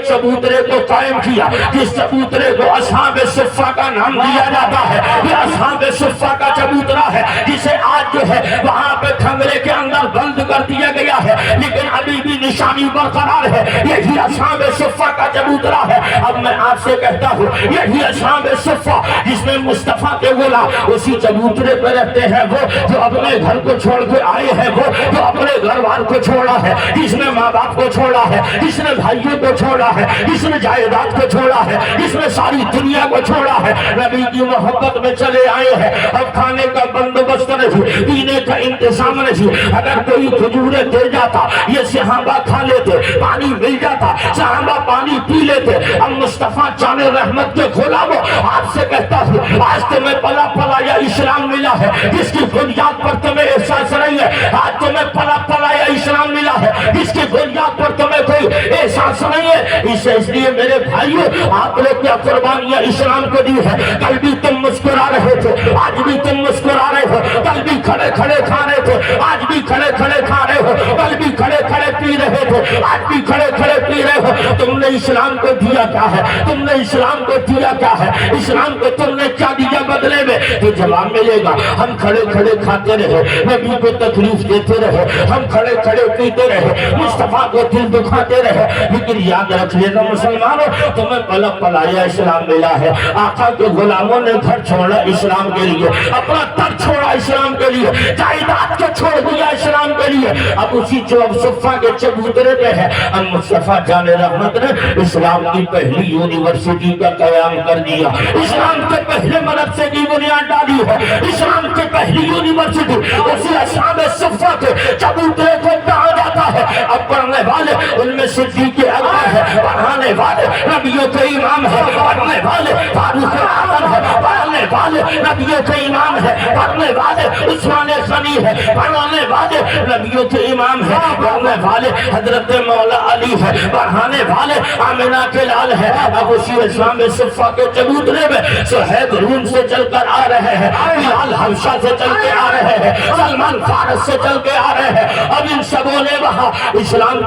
چبوترے کو قائم کیا، جس چبوترے کو اصحاب صفہ کا نام دیا جاتا ہے۔ یہ اصحاب صفہ کا چبوترا ہے جسے آج جو ہے وہاں پہ کھنگرے کے اندر بند کر دیا گیا ہے، لیکن ابھی بھی نشانی برقرار ہے۔ یہی اصحاب صفہ کا چبوترا ہے۔ اب میں آپ سے کہتا ہوں، یہی اصحاب صفہ جس میں مصطفیٰ کے غلام اسی چبوترے پہ رہتے ہیں، وہ جو اپنے گھر کو چھوڑ کے آئے ہیں، وہ جو اپنے گھر وار کو چھوڑا ہے، جس نے ماں باپ کو چھوڑا ہے، جس نے بھائیوں کو چھوڑا ہے، جس نے جائیداد کو چھوڑا ہے، جس نے ساری دنیا کو چھوڑا ہے، نبی کی محبت میں چلے آئے ہیں۔ اب کھانے کا بندوبست نہیں، پینے کا انتظام نہیں، اگر کوئی کھجوریں دے جاتا یہ صحابہ کھا لیتے، پانی مل جاتا صحابہ پانی پی لیتے۔ اب مصطفیٰ جان رحمت کے غلاموں، آپ سے کہتا ہوں، آج تمہیں پلا پلا یا اسلام ملا ہے جس کی بنیاد پر تمہیں احساس نہیں ہے، آج تمہیں پلا پلا یا اسلام ملا ہے جس کی بنیاد پر تمہیں کوئی احساس نہیں ہے۔ اس لیے میرے بھائیوں، آپ لوگ کیا قربانیاں اسلام کو دی ہے؟ کل بھی تم مسکرا رہے تھے، آج بھی تم مسکرا رہے ہو، کل بھی کھڑے کھڑے کھا رہے تھے، آج بھی کھڑے کھڑے کھا رہے ہو، کل بھی کھڑے کھڑے پی رہے تھے، آج بھی کھڑے کھڑے پی رہے ہو۔ تم نے اسلام کو دیا کیا ہے؟ تم نے اسلام کو دیا کیا ہے؟ اسلام کو تم نے کیا دیا بدلے میں؟ تو جواب ملے گا، ہم کھڑے کھڑے کھاتے رہے، نبی کو تکلیف دیتے رہے، ہم کھڑے کھڑے پیتے رہے، مصطفیٰ کو دل دکھاتے رہے، لیکن یاد رکھ لینا مسلمانوں، تمہیں پلا پلایا اسلام ملا ہے۔ آقا کے غلاموں نے گھر چھوڑا اسلام کے لیے، اپنا تر چھوڑا اسلام کے لیے، جائیداد کو چھوڑ دیا اسلام کے لیے۔ اب اسی جو اب صفہ کے چبوترے پہ ہے، اب مصطفیٰ جان رحمت نے اسلام کی پہلی یونیورسٹی کا قیام کر دیا، اسلام کے پہلے مدرسے کی بنیاد ڈالی ہے، اسلام کی پہلی یونیورسٹی اسی اصحاب صفہ کے چبوترے کو کہا جاتا ہے۔ اب پڑھنے والے ان میں صدیق اکبر ہے پڑھانے والے نبیوں کے امام ہے پڑھنے والے فاروق اعظم ہے پڑھنے والے نبیوں کے امام ہے پڑھنے والے عثمان غنی ہے پڑھانے والے نبیوں کے امام ہے پڑھنے والے حضرت مولا علی ہے پڑھانے والے آمنہ کے لال ہے ابو شیر اسلام صفہ کے چبوترے میں صہیب روم سے چل کر آ رہے ہیں بلال حبشہ سے چل کے آ رہے ہیں سلمان فارس سے چل کے آ رہے ہیں اب ان سبوں نے وہاں اسلام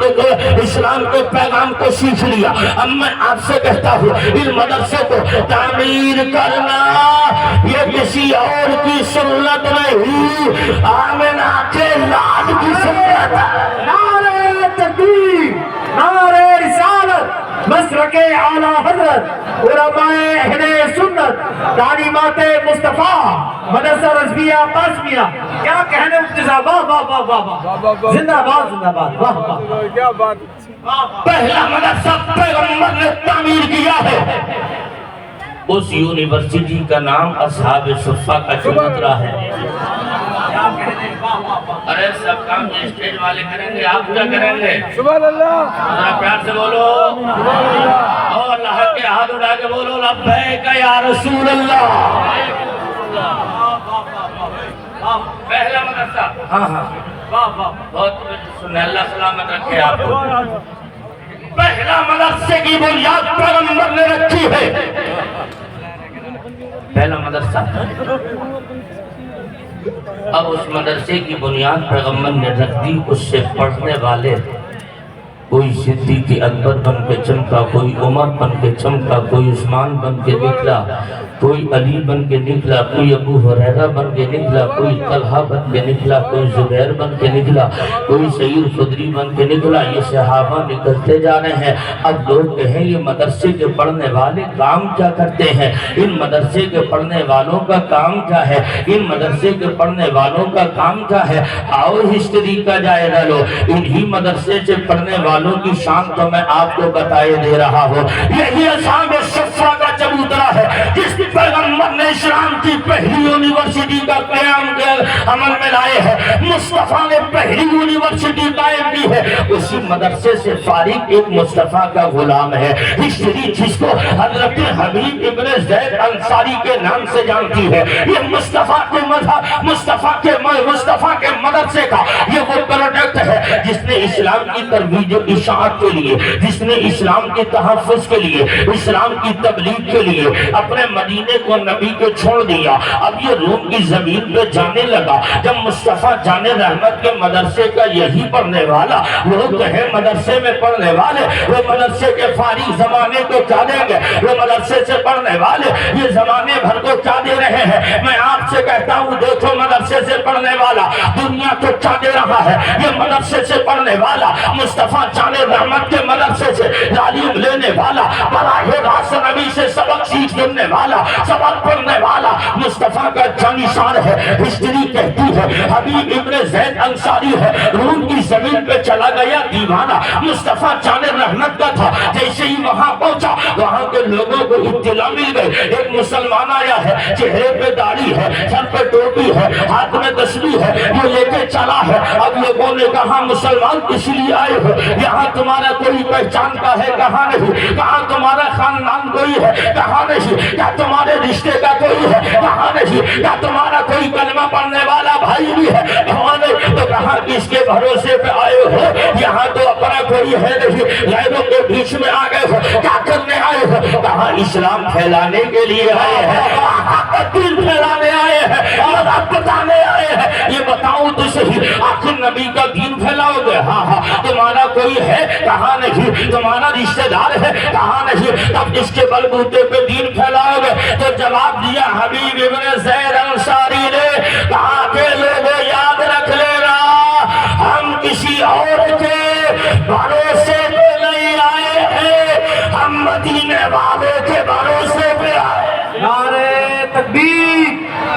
کے پیغام کو سیکھ لیا اب میں آپ سے کہتا ہوں ان مدرسے کو تعمیر کرنا یہ کسی اور کی سنت نہیں آمنہ کے لال کی سنت ہے نعرہ تکبیر نعرہ رسالت مسلک اعلیٰ حضرت علماء اہل سنت تعلیمات مصطفیٰ مدرسہ رضویہ قاسمیہ کیا کہنے اقتضا واہ واہ واہ واہ واہ زندہ باد واہ واہ کیا بات پہلا مدرسہ پیغمبر نے تعمیر کیا ہے اس یونیورسٹی کا نام اصحاب صفہ کا چبوترا ہے ارے سب کام جو اسٹیج والے کریں گے آپ کیا کریں گے سبحان اللہ ذرا پیار سے بولو اور اللہ کے ہاتھ اٹھا کے بولو لبیک یا رسول اللہ پہلا مدرسہ ہاں ہاں بہت سنیں اللہ سلامت رکھے آپ کو پہلا مدرسے کی بنیاد پیغمبر نے رکھی ہے پہلا مدرسہ اب اس مدرسے کی بنیاد پیغمبر نے رکھ دی اس سے پڑھنے والے کوئی صدیق اکبر بن کے چمکا کوئی عمر بن کے چمکا کوئی عثمان بن کے نکلا کوئی علی بن کے نکلا کوئی ابو ہریرہ بن کے نکلا کوئی طلحہ بن کے نکلا کوئی زبیر بن کے نکلا کوئی سعید خدری بن کے نکلا یہ صحابہ نکلتے جا رہے ہیں اب لوگ کہیں یہ مدرسے کے پڑھنے والے کام کیا کرتے ہیں ان مدرسے کے پڑھنے والوں کا کام کیا ہے ان مدرسے کے پڑھنے والوں کا کام کیا ہے آؤ ہسٹری کا جائزہ لو انہی مدرسے سے پڑھنے والوں کی شان تو میں آپ کو بتائے دے رہا ہوں یہی اصحاب صفہ کا چبوترا ہے جس پیغمبر نے اسلام کی پہلی یونیورسٹی کا قیام کے عمل میں لائے ہیں مصطفیٰ نے پہلی یونیورسٹی قائم کی ہے اسی مدرسے سے فارغ ایک مصطفیٰ کا غلام ہے ہسٹری جس کو حضرت حبیب ابن زید انصاری کے نام سے جانتی ہے یہ مصطفیٰ کے مذہب مصطفیٰ کے مدرسے کا یہ وہ پروڈکٹ ہے جس نے اسلام کی ترویج و اشاعت کے لیے جس نے اسلام کے تحفظ کے لیے اسلام کی تبلیغ کے لیے اپنے مدینے کو نبی کو چھوڑ دیا اب یہ روم کی زمین پہ جانے لگا جب مصطفیٰ جان رحمت کے مدرسے کا یہی پڑھنے والا وہ کہے مدرسے میں پڑھنے والے وہ مدرسے کے فارغ زمانے کو کیا دیں گے وہ مدرسے سے پڑھنے والے یہ زمانے بھر کو کیا دے رہے ہیں میں آپ سے کہتا ہوں دیکھو مدرسے سے پڑھنے والا دنیا کو کیا دے رہا ہے یہ مدرسے سے پڑھنے والا مصطفیٰ جان رحمت کے مدرسے سے تعلیم لینے والا براہ راست نبی سے سبق سیکھ لینے والا سبق پڑھنے والا مصطفیٰ کا جانشان ہے ہسٹری کہتی ہے حبیب ابن زید انصاری ہے روم کی زمین پہ چلا گیا دیوانہ مصطفیٰ جان رحمت کا تھا جیسے ہی وہاں پہنچا وہاں کے لوگوں کو اطلاع مل گئی ایک مسلمان آیا ہے چہرے پہ داڑھی ہے سر پہ ٹوپی ہے ہاتھ میں تسبیح ہے وہ لے کے چلا ہے اب لوگوں نے کہا مسلمان اس لیے آئے ہو یہاں تمہارا کوئی پہچان کا ہے کہاں نہیں کہاں تمہارا خاندان کوئی ہے کہاں نہیں کیا تمہارے رشتے کا کوئی ہے کہاں نہیں کیا تمہارا کوئی کلمہ پڑھنے والا بھائی بھی ہے کہاں نہیں تو کہاں کس کے بھروسے پہ آئے ہو یہاں تو اپنا کوئی ہے نہیں غیروں کے بیچ میں آ گئے ہو کیا کرنے آئے ہو کہاں اسلام پھیلانے کے لیے آئے ہیں دین پھیلانے آئے ہیں مذہب بتانے آئے ہیں یہ بتاؤ تو صحیح آخر نبی کا دین پھیلاؤ گے ہاں ہاں تمہارا کوئی ہے کہاں نہیں تمہارا رشتہ دار ہے کہاں نہیں تب اس کے بلبوتے پہ دین پھیلاؤ گے تو جواب دیا حبیب ابن زید انصاری نے کہا کہ لوگوں یاد رکھ لینا ہم کسی اور کے بھروسے پہ نہیں آئے ہیں ہم مدینے والوں کے بھروسے پہ آئے نعرہ تکبیر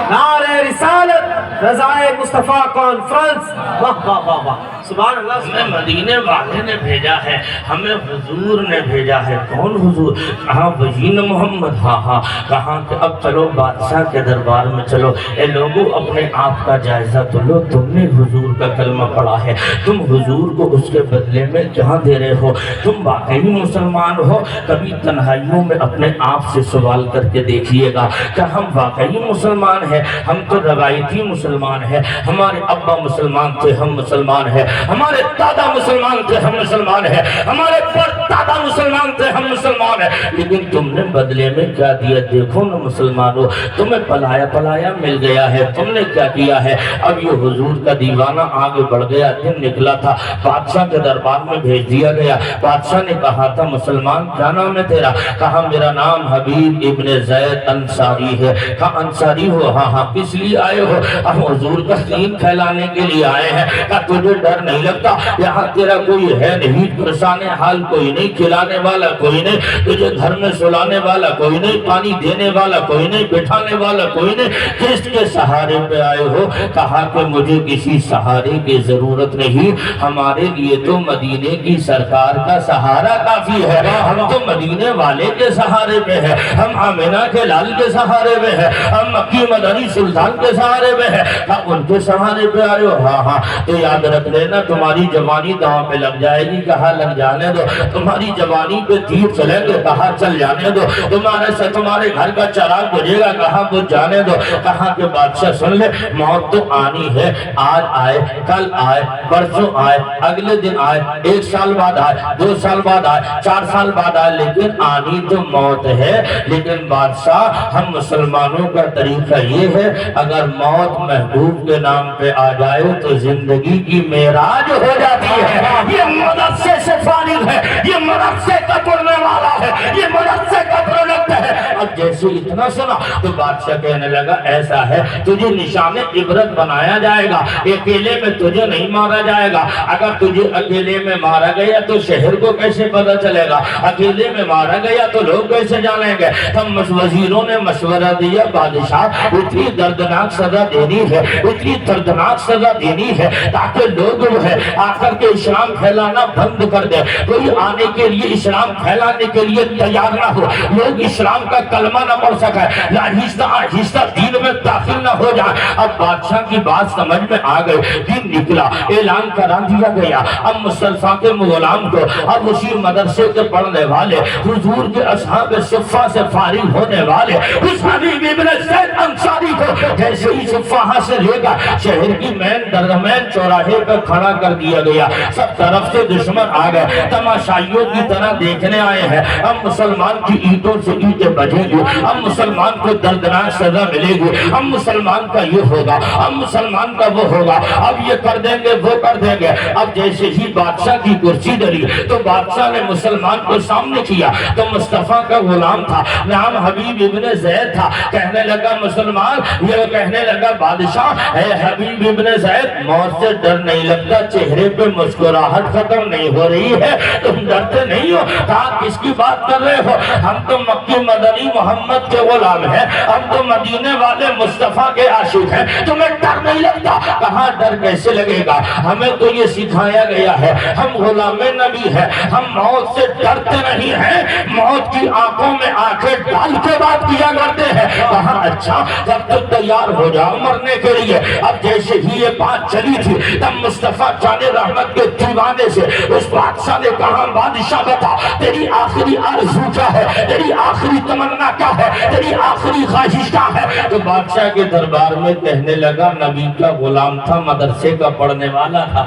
نعرہ رسالت رضائے مصطفیٰ کانفرنس واہ واہ واہ واہ سبحان اللہ ہمیں مدینے والے نے بھیجا ہے، ہمیں حضور نے بھیجا ہے۔ کون حضور؟ کہاں وزین محمد، ہاں کہاں کہ اب چلو بادشاہ کے دربار میں چلو، اے لوگوں اپنے آپ کا جائزہ تو لو، تم نے حضور کا کلمہ پڑھا ہے، تم حضور کو اس کے بدلے میں کہاں دے رہے ہو؟ تم واقعی مسلمان ہو؟ کبھی تنہائیوں میں اپنے آپ سے سوال کر کے دیکھیے گا کہ ہم واقعی مسلمان ہیں؟ ہم تو روایتی مسلمان ہیں، ہمارے ابا مسلمان تھے ہم مسلمان ہیں، ہمارے دادا مسلمان تھے ہم مسلمان ہیں، ہمارے پردادا مسلمان تھے ہم مسلمان ہیں، لیکن تم نے بدلے میں کیا دیا؟ دیکھو نا مسلمانوں، تمہیں پلایا مل گیا ہے، تم نے کیا کیا ہے؟ اب یہ حضور کا دیوانہ آگے بڑھ گیا، دن نکلا تھا، بادشاہ کے دربار میں بھیج دیا گیا۔ بادشاہ نے کہا تھا مسلمان کیا نام ہے تیرا؟ کہا میرا نام حبیب ابن زید انصاری ہے۔ کہا انصاری ہو؟ ہاں کس لیے آئے ہو؟ اب حضور کا دین پھیلانے کے لیے آئے ہیں۔ کہا تجھے ڈر نہیں لگتا؟ یہاں تیرا کوئی ہے نہیں، پریشان حال کوئی نہیں، کھلانے والا کوئی نہیں، تجھے گھر میں سلانے والا کوئی نہیں، پانی دینے والا کوئی نہیں، بٹھانے والا کوئی نہیں، کس کے سہارے پہ آئے ہو؟ کہا کہ مجھے کسی سہارے کی ضرورت نہیں، ہمارے لیے تو مدینے کی سرکار کا سہارا کافی ہے، ہم تو مدینے والے کے سہارے پہ ہیں، ہم آمینہ کے لال کے سہارے پہ ہیں، ہم مکی مدنی سلطان کے سہارے پہ ہیں۔ ان کے سہارے پہ آئے ہو؟ ہاں تو یاد رکھ لینا تمہاری جوانی داؤں پہ لگ جائے گی۔ کہا لگ جانے دو، تمہاری جوانی پہ تیر چلیں گے؟ کہا چل جانے دو، تمہارے گھر کا چراغ بجھے گا؟ کہا بجھ جانے دو۔ کہا کہ بادشاہ سن لے، موت تو آنی ہے، آج آئے، کل آئے، پرسوں آئے، اگلے دن آئے، 1 سال بعد آئے، 2 سال بعد آئے، 4 سال بعد آئے، لیکن آنی تو موت ہے۔ لیکن بادشاہ ہم مسلمانوں کا طریقہ یہ ہے، اگر موت محبوب کے نام پہ آ جائے تو زندگی کی معراج ہو جاتی ہے۔ یہ مدرسے سے فارغ ہے، یہ مدرسے کا پڑھنے والا ہے، یہ مدرسے کا پروڈکٹ ہے۔ اب جیسے اتنا سنا تو بادشاہ کہنے لگا ایسا ہے، تجھے نشان عبرت بنایا جائے گا، اکیلے میں تجھے نہیں مارا جائے گا۔ اگر تجھے اکیلے میں مارا گیا تو شہر کو کیسے پتہ چلے گا؟ اکیلے میں مارا گیا تو لوگ کیسے جانیں گے؟ ہم وزیروں نے مشورہ دیا بادشاہ اتنی دردناک سزا دینی ہے، اتنی دردناک سزا دینی ہے تاکہ لوگ جو ہے آ کر کے اسلام پھیلانا بند کر دے، کوئی آنے کے لیے اسلام پھیلانے کے لیے تیار نہ ہو، لوگ اسلام کا کلمہ نہ پڑھ سکے، آہستہ آہستہ دین میں داخل نہ ہو جائے۔ اب بادشاہ کی بات سمجھ میں آ گئی، دن نکلا، اعلان کرا دیا گیا، اب مصطفیٰ کے غلام کو، اب اسی مدرسے کے پڑھنے والے، حضور کے اصحاب صفہ سے فارغ ہونے والے اس حبیب ابن زید انصاری کو جیسے ہی صفہ سے لے کر شہر کی مین چوراہے پر کھڑا کر دیا گیا، سب طرف سے دشمن آ گئے، تماشائیوں کی طرح دیکھنے آئے ہیں۔ اب مسلمان کی اینٹوں سے اینٹیں بجیں گی، اب مسلمان کو دردناک سزا ملے گی، اب مسلمان کا یہ ہوگا، اب مسلمان کا وہ ہوگا، اب یہ کر دیں گے وہ کر دیں گے۔ اب جیسے ہی بادشاہ کی کرسی ڈلی تو بادشاہ نے مسلمان کو سامنے کیا تو مصطفیٰ کا غلام تھا، نام حبیب ابن زید تھا، کہنے لگا مسلمان، یہ کہنے لگا بادشاہ اے حبیب ابن زید، موت سے ڈر نہیں لگتا؟ چہرے پہ مسکراہٹ ختم نہیں ہو رہی ہے؟ تم ڈرتے نہیں ہو؟ کہا کس کی بات کر رہے ہو؟ ہم تو مکی مدنی محمد کے غلام ہیں، ہم تو مدینے والے مصطفیٰ کے عاشق ہیں، تمہیں ڈر نہیں لگتا؟ کہاں ڈر کیسے لگے گا؟ ہمیں تو یہ سکھایا گیا ہے، ہم غلام نبی ہیں، ہم موت سے ڈرتے نہیں ہیں، موت کی آنکھوں میں آنکھیں ڈال کے بات کیا کرتے ہیں۔ کہا اچھا، جب تو تیار ہو جاؤ مرنے کے لیے۔ اب جیسے ہی یہ بات چلی تھی تب مصطفیٰ جان رحمت کے دیوانے سے اس بادشاہ نے کہا بادشاہ بتا تیری آخری آرزو کیا ہے، تیری آخری تمنا کیا ہے، تیری آخری خواہش کیا ہے؟ تو بادشاہ کے دربار میں کہنے لگا نبی کا غلام تھا، مدرسے کا پڑھنے والا تھا،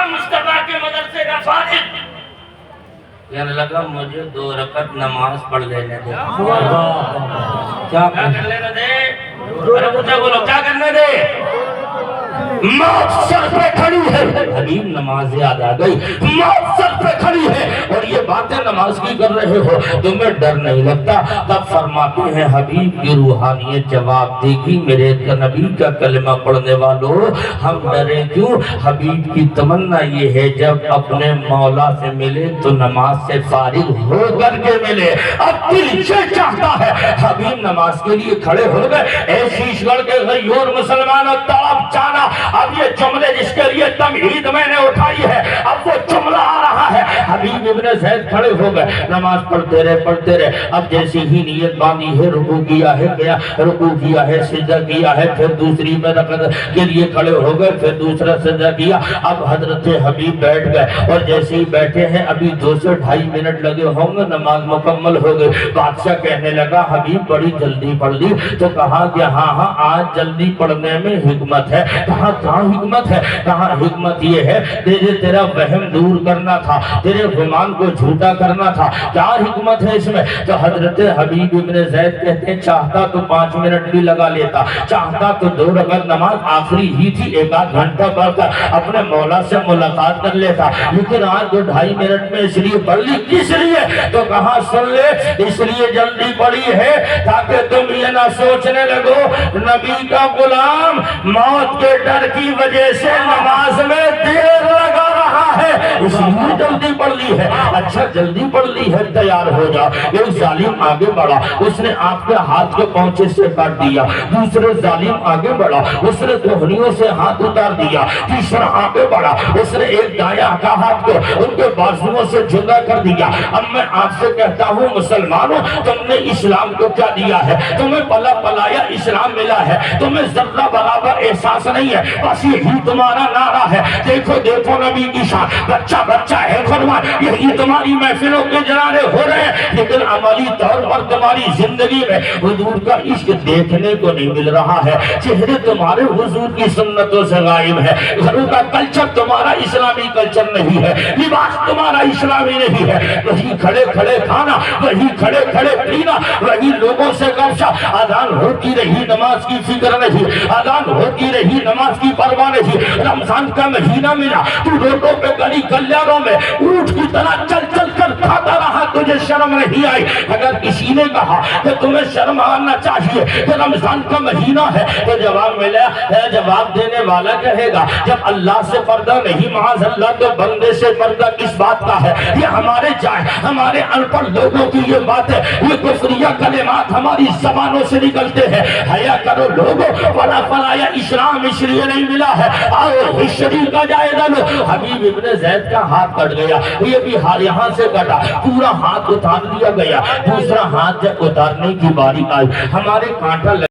مصطفیٰ کے مدرسے کا فارغ، کہنے لگا مجھے 2 رکعت نماز پڑھ لینے دے۔ کیا کر لینے دے؟ بولو کیا کرنے دے؟ موت سر پہ کھڑی ہے، حبیب نماز یاد آ گئی، موت سر پہ کھڑی ہے، اور یہ باتیں نماز نماز کی کر رہے ہو، تمہیں ڈر نہیں لگتا؟ تب فرماتے ہیں حبیب کی روحانیت جواب دے گی میرے نبی کا کلمہ پڑھنے والوں، ہم ڈرے کیوں؟ حبیب کی تمنا یہ ہے جب اپنے مولا سے ملے تو نماز سے فارغ ہو کر کے ملے۔ اب دل یہ چاہتا ہے، حبیب نماز کے لیے کھڑے ہو گئے، اے شیش گڑھ کے غیور مسلمانوں تڑپ جانا۔ اب یہ جملے جس کے لیے تمہید میں نے اٹھائی ہے، اب وہ جملہ آ رہا ہے۔ حبیب ابن زید کھڑے ہو گئے، نماز پڑھتے رہے۔ اب جیسی ہی نیت باندھی ہے، رکوع کیا ہے، رکوع کیا ہے، سجدہ کیا ہے، پھر دوسری میں رکعت کے لیے کھڑے ہو گئے، پھر دوسرا سجدہ کیا۔ اب حضرت حبیب بیٹھ گئے، اور جیسے ہی بیٹھے ہیں ابھی 2 سے 2.5 منٹ لگے ہوں گے، نماز مکمل ہو گئی۔ بادشاہ کہنے لگا حبیب بڑی جلدی پڑھ لی؟ تو کہا کہ ہاں آج جلدی پڑھنے میں حکمت ہے۔ کہاں حکمت ہے؟ کہاں حکمت یہ ہے تیرا وہم دور کرنا تھا، تیرے گمان کو جھوٹا کرنا تھا، کیا حکمت ہے اس میں؟ تو حضرت حبیب ابن زید کہتے ہیں چاہتا تو 5 منٹ بھی لگا لیتا، چاہتا تو 2 رکعت نماز آخری ہی تھی 1 گھنٹہ پڑھ کر اپنے مولا سے ملاقات کر لیتا، لیکن آج 2.5 منٹ میں اس لیے پڑھ لی۔ کس لیے؟ تو کہاں سن لے، اس لیے جلدی پڑھی ہے تاکہ تم یہ نہ سوچنے لگو نبی کا غلام موت کے ڈر کی وجہ سے نماز میں دیر لگا رہا ہے، اس لیے جلدی پڑھ لی ہے۔ اچھا جلدی پڑھ لی ہے، تیار ہو جاؤ۔ ایک ظالم آگے بڑھا، اس نے آپ کے ہاتھ کے پونچے سے کاٹ دیا۔ دوسرے ظالم آگے بڑھا، اس نے کوہنیوں سے ہاتھ اتار دیا۔ تیسرا آگے بڑھا، اس نے ایک دایاں کا ہاتھ کو ان کے بازوؤں سے جدا کر دیا۔ اب میں آپ سے کہتا ہوں مسلمانوں، تم نے اسلام کو کیا دیا ہے؟ تمہیں پلا پلایا اسلام ملا ہے، تمہیں ذرہ برابر احساس نہیں ہے، بس یہی تمہارا نعرہ ہے۔ دیکھو دیکھو نبی کی شان، بچہ بچہ ہے فرمان، یہی تمہاری محفلوں کے جنارے ہو رہے ہیں، لیکن عملی طور پر تمہاری زندگی میں حضور کا عشق دیکھنے کو نہیں مل رہا ہے۔ چہرے تمہارے حضور کی سنتوں سے غائب ہے، گھروں کا کلچر تمہارا اسلامی کلچر نہیں ہے، لباس تمہارا اسلامی نہیں ہے۔ وہی کھڑے کھڑے کھانا، وہی کھڑے کھڑے پینا، وہی لوگوں سے گپشا، اذان ہوتی رہی نماز کی فکر نہیں، اذان ہوتی رہی نماز کی پرواہ نہیں۔ رمضان کا مہینہ ملا، تو روڈوں پہ گلی گلیاروں میں اونٹ کی طرح چل چل کر کھاتا رہا، تجھے شرم نہیں آئی؟ اگر کسی نے کہا کہ تمہیں شرم آنا چاہیے کہ رمضان کا مہینہ ہے، تو جواب ملا ہے، جواب دینے والا کہے گا جب اللہ سے پردہ نہیں معاذ اللہ تو بندے سے پردہ کس بات کا ہے؟ یہ ہمارے جائے ہمارے ان پڑھ لوگوں کی یہ بات ہے، یہ کفریہ کلمات ہماری زبانوں سے نکلتے ہیں۔ حیا کرو لوگوں، پلا پلایا اسلام اس لیے نہیں ملا ہے، آؤ ہسٹری کا جائزہ لو۔ حبیب ابن زید کا ہاتھ کٹ گیا، یہ بھی ہاتھ یہاں سے کٹا، پورا ہاتھ اتار دیا گیا۔ دوسرا ہاتھ جب اتارنے کی باری آئی، ہمارے کانٹا